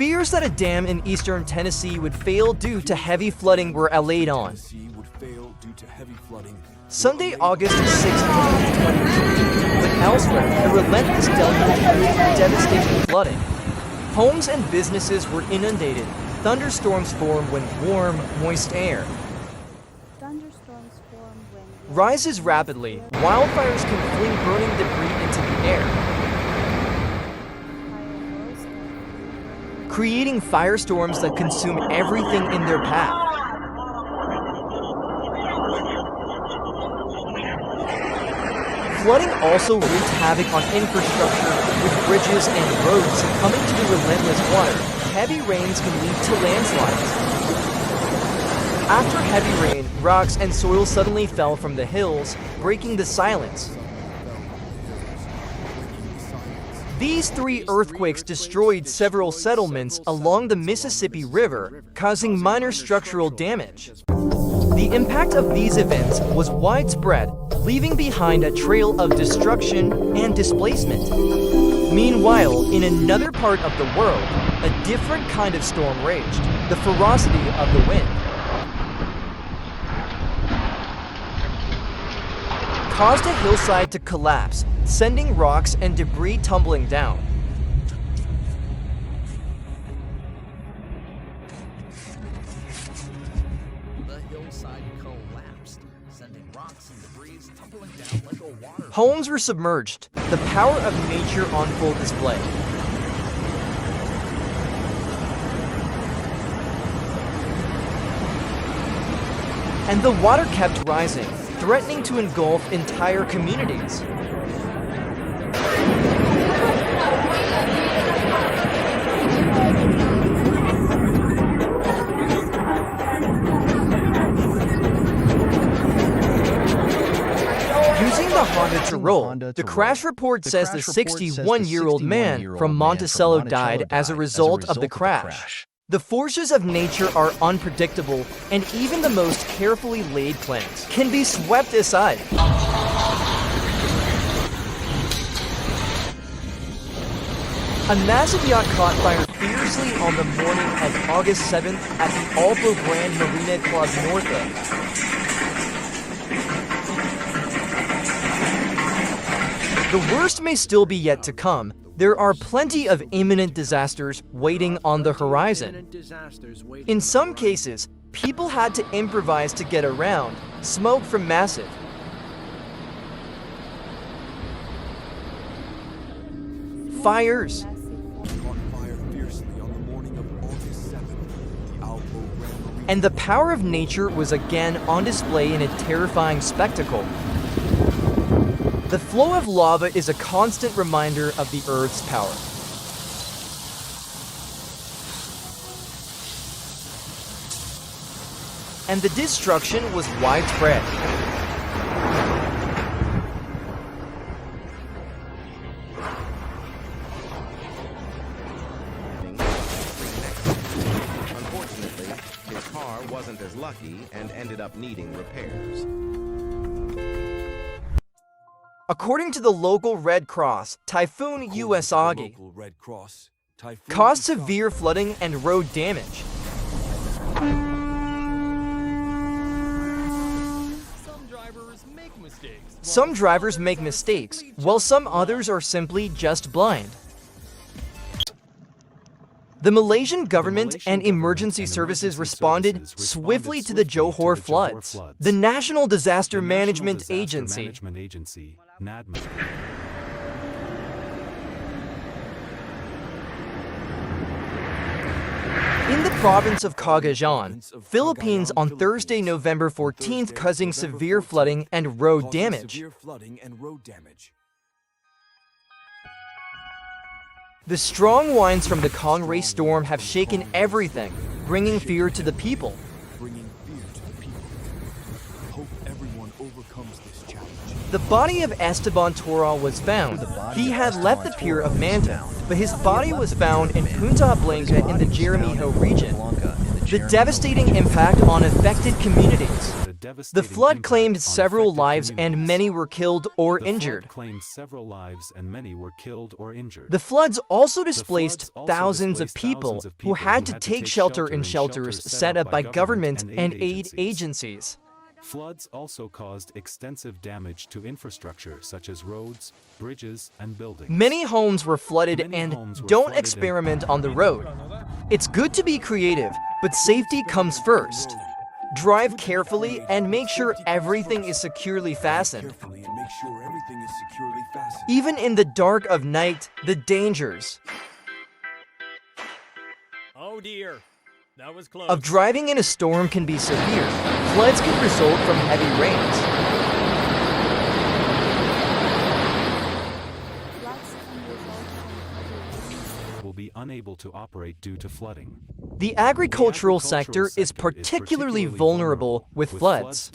Fears that a dam in eastern Tennessee would fail due to heavy flooding were allayed on Sunday, August 6, 2022, when elsewhere, a relentless delta created devastating flooding. Homes and businesses were inundated. Thunderstorms form when warm, moist air rises rapidly. Wildfires can fling burning debris into the air, creating firestorms that consume everything in their path. Flooding also wreaked havoc on infrastructure, with bridges and roads succumbing to the relentless water. Heavy rains can lead to landslides. After heavy rain, rocks and soil suddenly fell from the hills, breaking the silence. These 3 earthquakes destroyed several settlements along the Mississippi River, causing minor structural damage. The impact of these events was widespread, leaving behind a trail of destruction and displacement. Meanwhile, in another part of the world, a different kind of storm raged, the ferocity of the wind caused a hillside to collapse, sending rocks and debris tumbling down. The hillside collapsed, sending rocks and debris tumbling down like a water. Homes were submerged, the power of nature on full display. And the water kept rising, threatening to engulf entire communities. Using the Honda to roll, the crash report says the 61-year-old man from Monticello died as a result of the crash. The forces of nature are unpredictable, and even the most carefully laid plans can be swept aside. A massive yacht caught fire fiercely on the morning of August 7th at the Alpo Grand Marina Club Norfolk. The worst may still be yet to come. There are plenty of imminent disasters waiting on the horizon. In some cases, people had to improvise to get around, smoke from massive fires. And the power of nature was again on display in a terrifying spectacle. The flow of lava is a constant reminder of the Earth's power. And the destruction was widespread. Unfortunately, his car wasn't as lucky and ended up needing repairs. According to the local Red Cross, Typhoon Uesagi caused severe flooding and road damage. Some drivers make mistakes, while some others are simply just blind. The Malaysian government and emergency services responded swiftly to the Johor floods. The National Disaster Management Agency in the province of Cagayan, Philippines on Thursday, November 14th, causing severe flooding and road damage. The strong winds from the Kongray storm have shaken everything, bringing fear to the people. The body of Esteban Tora was found. He had left the pier of Manta, but his body was found in Punta Blanca in the Jeremijo region. The devastating impact on affected communities. The flood claimed several lives and many were killed or injured. The floods also displaced thousands of people who had to take shelter in shelters set up by government and aid agencies. Floods also caused extensive damage to infrastructure such as roads, bridges, and buildings. Many homes were flooded and don't experiment on the road. It's good to be creative, but safety comes first. Drive carefully and make sure everything is securely fastened. Even in the dark of night, the dangers Oh dear, that was close. of driving in a storm can be severe. Floods can result from heavy rains. Will be unable to operate due to flooding. The agricultural sector is particularly vulnerable with floods.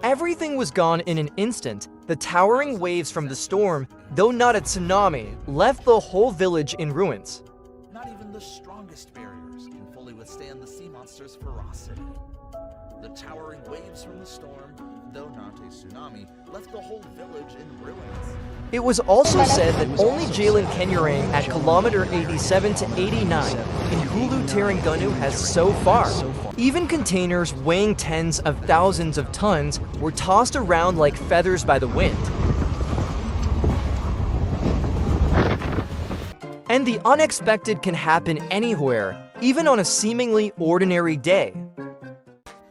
Everything was gone in an instant. The towering waves from the storm, though not a tsunami, left the whole village in ruins. Not even the strongest barriers can fully withstand the sea monster's ferocity. The towering waves from the storm, though not a tsunami, left the whole village in ruins. It was also said that only Jalen Kenyarang at kilometer 87 to 89 in Hulu Terengganu has so far. Even containers weighing tens of thousands of tons were tossed around like feathers by the wind. And the unexpected can happen anywhere, even on a seemingly ordinary day.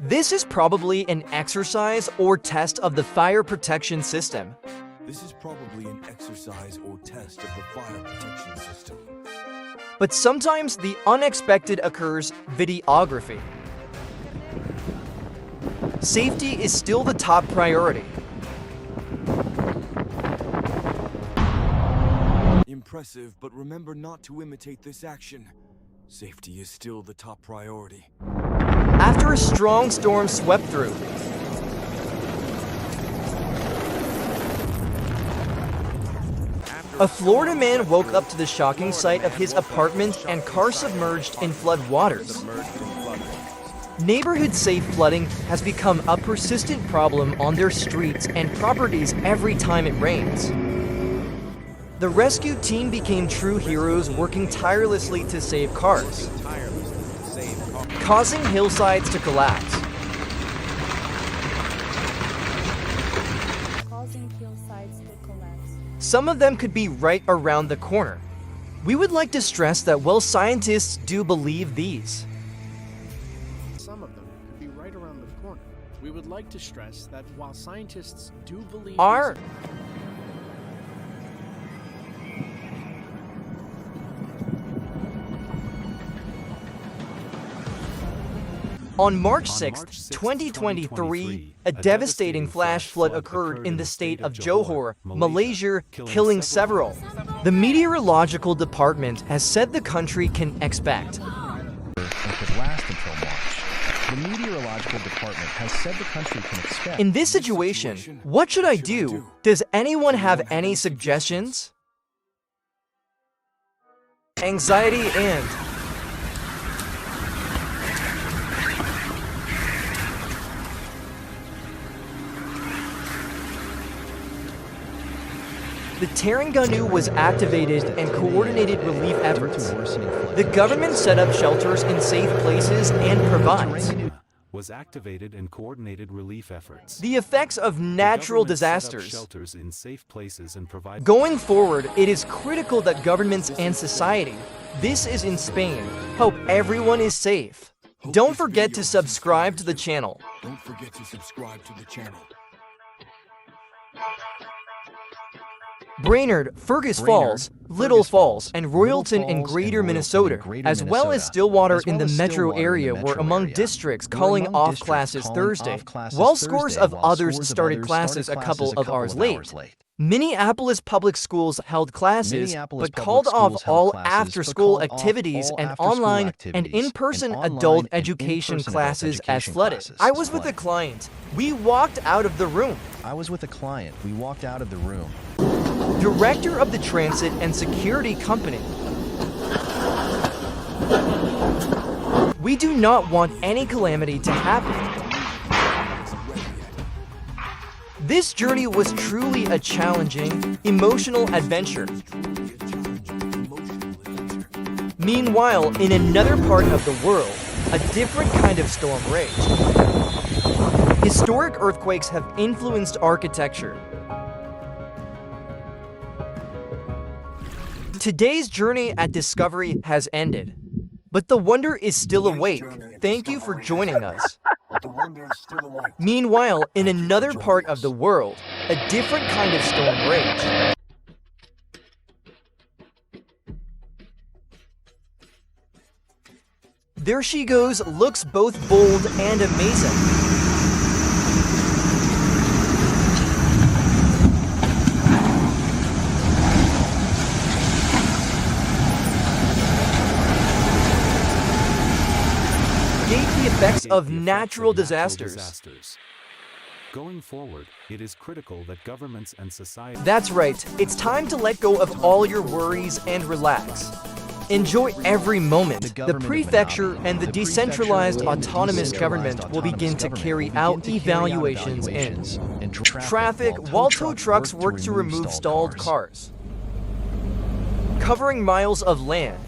This is probably an exercise or test of the fire protection system. This is probably an exercise or test of the fire protection system. But sometimes the unexpected occurs: videography. Safety is still the top priority. Impressive, but remember not to imitate this action. Safety is still the top priority. After a strong storm swept through, a Florida man woke up to the shocking sight of his apartment and car submerged in flood waters. Neighborhood-safe flooding has become a persistent problem on their streets and properties every time it rains. The rescue team became true heroes, working tirelessly to save cars, causing hillsides to collapse. Some of them could be right around the corner. We would like to stress that while scientists do believe these, Some of them could be right around the corner. We would like to stress that while scientists do believe are On March 6, 2023, a devastating flash flood occurred in the state of Johor, Malaysia, killing several. The meteorological department has said the country can expect It could last until March. The meteorological department has said the country can expect. In this situation, what should I do? Does anyone have any suggestions? Anxiety and the Terengganu was activated and coordinated relief efforts. The government set up shelters in safe places and provides Was activated and coordinated relief efforts. the effects of natural The government set up disasters. shelters in safe places and provide. Going forward, it is critical that governments and society, this is in Spain, hope everyone is safe. Don't forget to subscribe to the channel. Don't forget to subscribe to the channel. Brainerd, Fergus Falls, Little Falls, and Royalton in Greater Minnesota, as well as Stillwater in the metro area, were among districts calling off classes Thursday, while scores of others started classes a couple of hours late. Minneapolis Public Schools held classes, but called off all after-school activities and online and in-person adult education classes as flooded. I was with a client. We walked out of the room. I was with a client. We walked out of the room. Director of the Transit and Security Company. We do not want any calamity to happen. This journey was truly a challenging, emotional adventure. Meanwhile, in another part of the world, a different kind of storm raged. Historic earthquakes have influenced architecture. Today's journey at discovery has ended, but the wonder is still awake. Thank you for joining us. Meanwhile, in another part of the world, a different kind of storm raged. There she goes, looks both bold and amazing. The effects of natural disasters. Going forward, it is critical that governments and society. That's right, it's time to let go of all your worries and relax. Enjoy every moment. The prefecture and the decentralized autonomous government will begin to carry out evaluations in traffic while tow trucks work to remove stalled cars. Covering miles of land.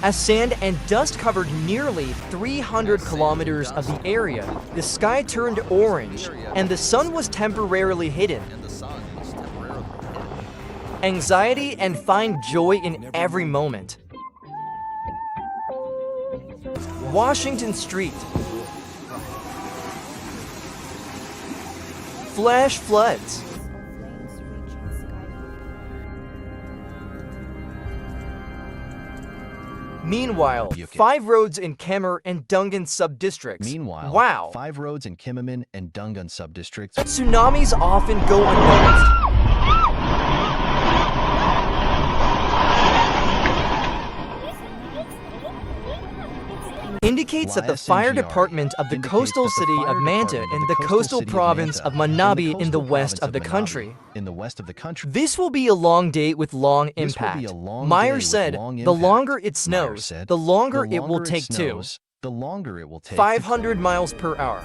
As sand and dust covered nearly 300 kilometers of the area, the sky turned orange, and the sun was temporarily hidden. Anxiety and find joy in every moment. Washington Street. Flash floods. Meanwhile, 5 roads in Kemer and Dungan sub-districts. Wow. 5 roads in Kimmerman and Dungan sub-districts. Tsunamis often go unnoticed. Indicates that the fire department of the coastal city of Manta in the coastal province of Manabi in the west of the country. This will be a long day with long impact. Meyer said, the longer it snows, the longer it will take too. 500 miles per hour.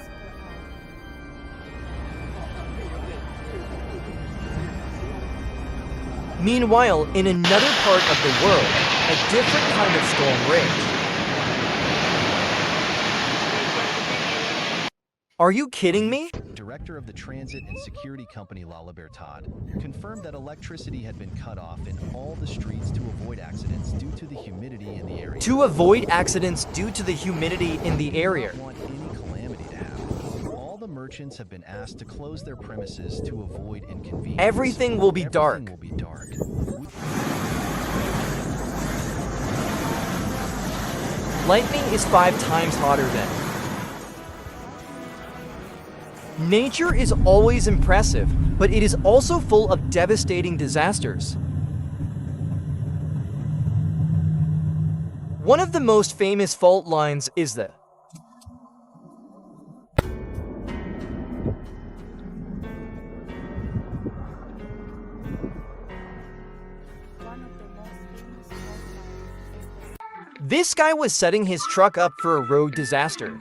Meanwhile, in another part of the world, a different kind of storm raged. Are you kidding me? Director of the Transit and Security Company La Libertad confirmed that electricity had been cut off in all the streets to avoid accidents due to the humidity in the area. To avoid accidents due to the humidity in the area. We don't want any calamity to happen. All the merchants have been asked to close their premises to avoid inconvenience. Everything will be dark. Lightning is 5 times hotter than. Nature is always impressive, but it is also full of devastating disasters. One of the most famous fault lines is the This guy was setting his truck up for a road disaster.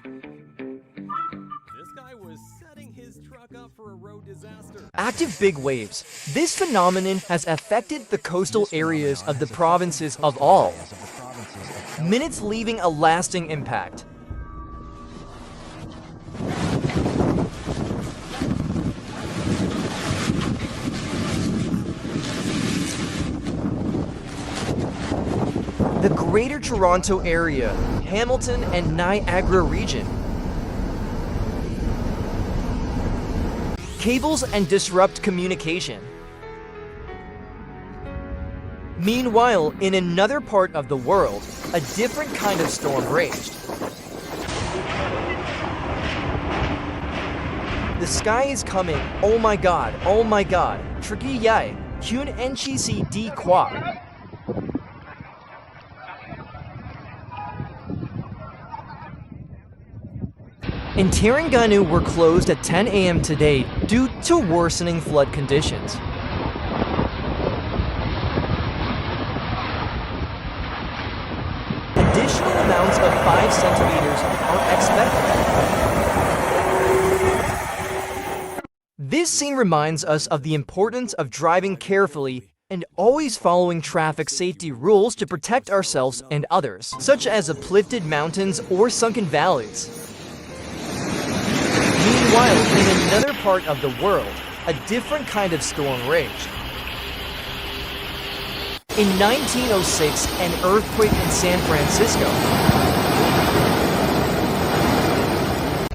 Active big waves. This phenomenon has affected the coastal areas of the provinces of all. Minutes leaving a lasting impact. The Greater Toronto Area, Hamilton and Niagara region. Cables and disrupt communication. Meanwhile, in another part of the world, a different kind of storm raged. The sky is coming. Oh my god, oh my god. Tricky yai. Kyun enchi si di kwa. In Terengganu were closed at 10 a.m. today due to worsening flood conditions. Additional amounts of 5 centimeters are expected. This scene reminds us of the importance of driving carefully and always following traffic safety rules to protect ourselves and others, such as uplifted mountains or sunken valleys. Meanwhile, in another part of the world, a different kind of storm raged. In 1906, an earthquake in San Francisco,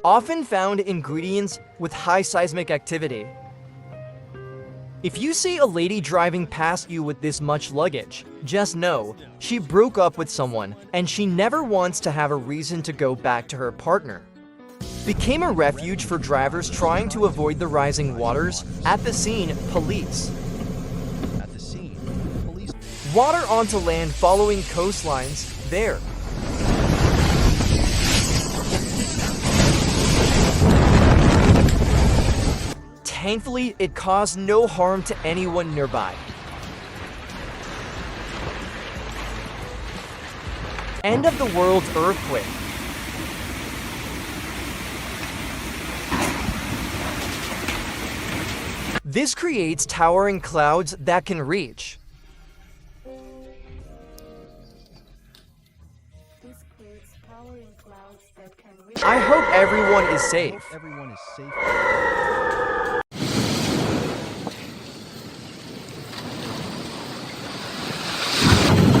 often found ingredients with high seismic activity. If you see a lady driving past you with this much luggage, just know she broke up with someone and she never wants to have a reason to go back to her partner. Became a refuge for drivers trying to avoid the rising waters. At the scene, police. Water onto land following coastlines, there. Thankfully, it caused no harm to anyone nearby. End of the world's earthquake. This creates towering clouds that can reach. I hope everyone is safe.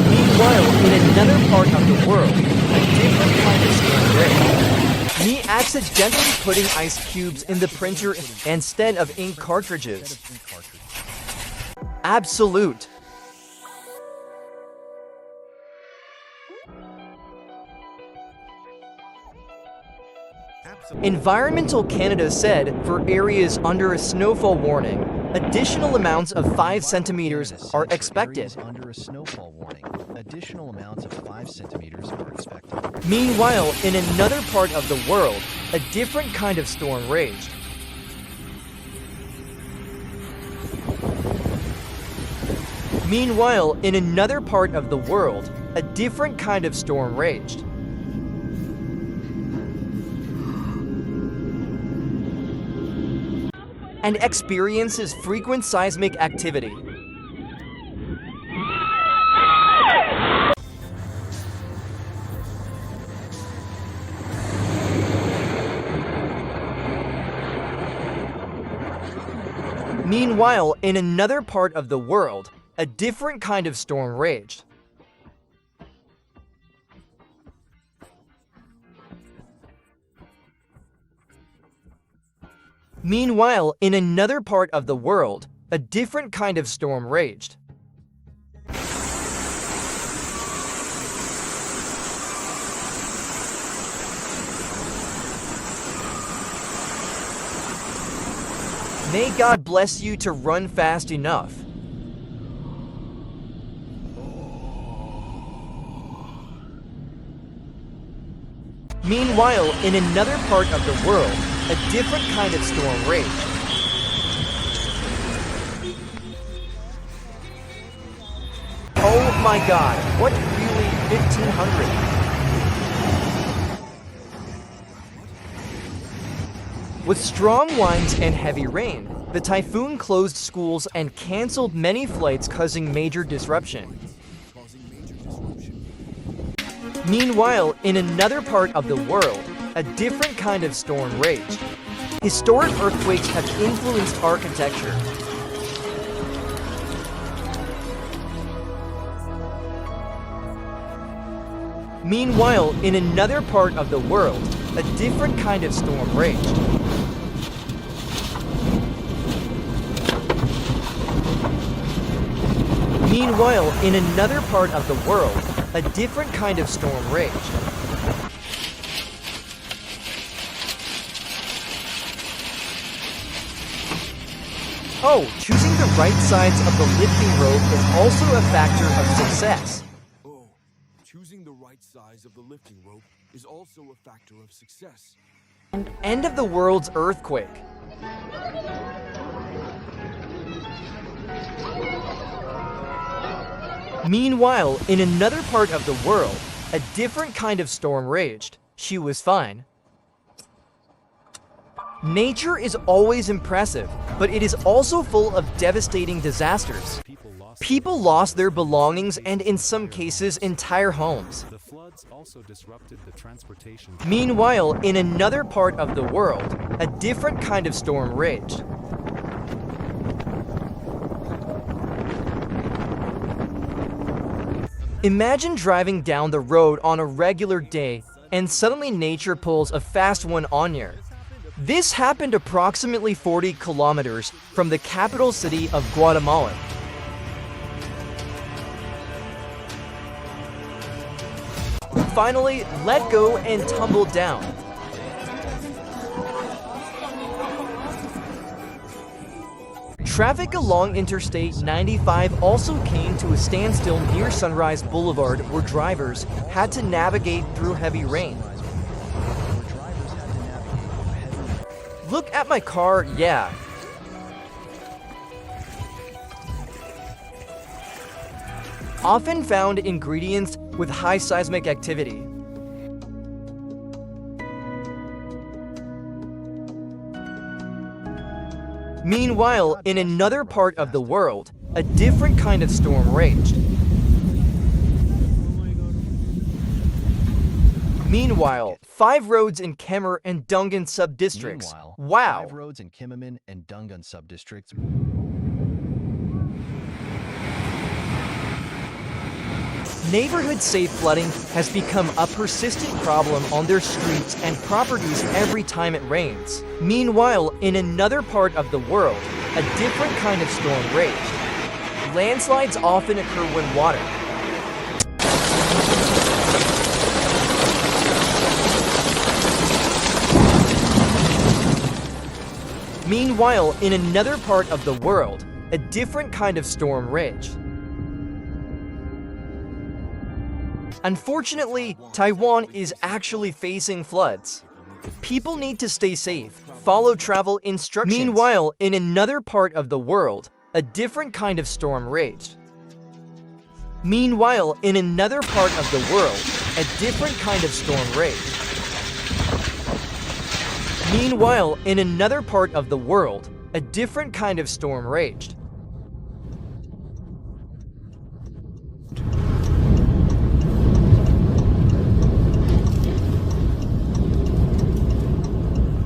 Meanwhile, in another part of the world, a different kind of storm raged. Me accidentally putting ice cubes in the printer instead of ink cartridges. Absolute. Environmental Canada said for areas under a snowfall warning, additional amounts of 5 centimeters are expected. Meanwhile, in another part of the world, a different kind of storm raged. Meanwhile, in another part of the world, a different kind of storm raged. And experiences frequent seismic activity. Meanwhile, in another part of the world, a different kind of storm raged. Meanwhile, in another part of the world, a different kind of storm raged. May God bless you to run fast enough. Meanwhile, in another part of the world, a different kind of storm raged. Oh my God, what really 1500? With strong winds and heavy rain, the typhoon closed schools and canceled many flights, causing major disruption. Meanwhile, in another part of the world, a different kind of storm raged. Historic earthquakes have influenced architecture. Meanwhile, in another part of the world, a different kind of storm raged. Meanwhile, in another part of the world, a different kind of storm raged. Oh, choosing the right sides of the lifting rope is also a factor of success. Oh, choosing the right size of the lifting rope is also a factor of success. End of the world's earthquake. Meanwhile, in another part of the world, a different kind of storm raged. She was fine. Nature is always impressive, but it is also full of devastating disasters. People lost their belongings and, in some cases, entire homes. The floods also disrupted the transportation. Meanwhile, in another part of the world, a different kind of storm raged. Imagine driving down the road on a regular day and suddenly nature pulls a fast one on you. This happened approximately 40 kilometers from the capital city of Guatemala. Finally, let go and tumble down. Traffic along Interstate 95 also came to a standstill near Sunrise Boulevard, where drivers had to navigate through heavy rain. Look at my car, yeah. Often found ingredients with high seismic activity. Meanwhile, in another part of the world, a different kind of storm raged. Meanwhile, 5 roads in Kemer and Dungan sub-districts. Wow! 5 roads in Kimamin and Dungan sub-districts. Neighborhood safe flooding has become a persistent problem on their streets and properties every time it rains. Meanwhile, in another part of the world, a different kind of storm raged. Landslides often occur when water. Meanwhile, in another part of the world, a different kind of storm raged. Unfortunately, Taiwan is actually facing floods. People need to stay safe, follow travel instructions. Meanwhile, in another part of the world, a different kind of storm raged. Meanwhile, in another part of the world, a different kind of storm raged. Meanwhile, in another part of the world, a different kind of storm raged.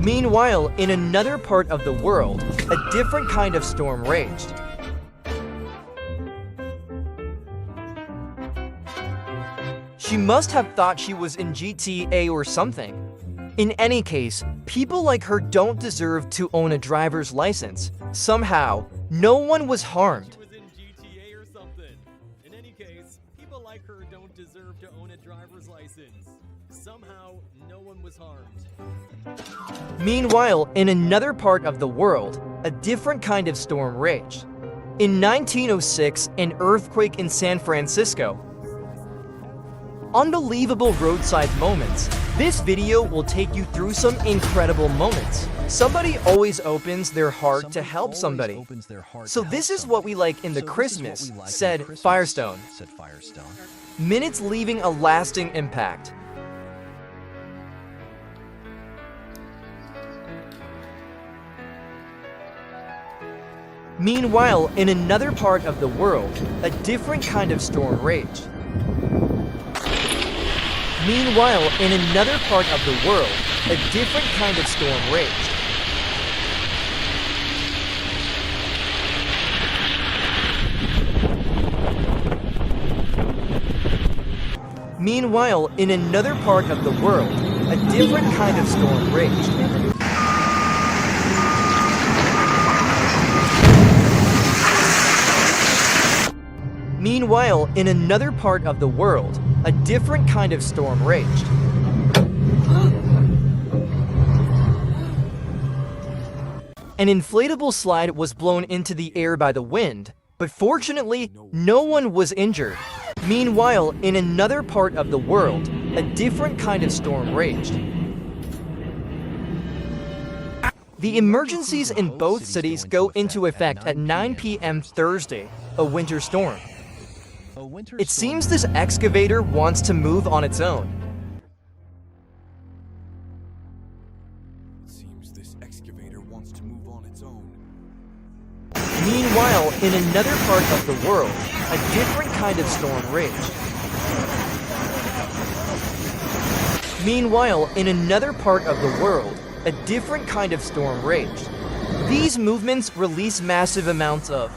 Meanwhile, in another part of the world, a different kind of storm raged. She must have thought she was in GTA or something. In any case, people like her don't deserve to own a driver's license. Somehow, no one was harmed. Was in GTA or something. In any case, people like her don't deserve to own a driver's license. Somehow, no one was harmed. Meanwhile, in another part of the world, a different kind of storm raged. In 1906, an earthquake in San Francisco. Unbelievable roadside moments. This video will take you through some incredible moments. Somebody always opens their heart to help somebody. So this is what we like in the Christmas, said Firestone. Minutes leaving a lasting impact. Meanwhile, in another part of the world, a different kind of storm raged. Meanwhile, in another part of the world, a different kind of storm raged. Meanwhile, in another part of the world, a different kind of storm raged. Meanwhile, in another part of the world, a different kind of storm raged. An inflatable slide was blown into the air by the wind, but fortunately, no one was injured. Meanwhile, in another part of the world, a different kind of storm raged. The emergencies in both cities go into effect at 9 p.m. Thursday, a winter storm. A winter It storm seems this excavator wants to move on its own. It seems this excavator wants to move on its own. Meanwhile, in another part of the world, a different kind of storm raged. Meanwhile, in another part of the world, a different kind of storm raged. These movements release massive amounts of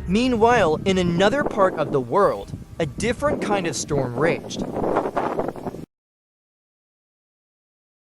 Meanwhile, in another part of the world, a different kind of storm raged.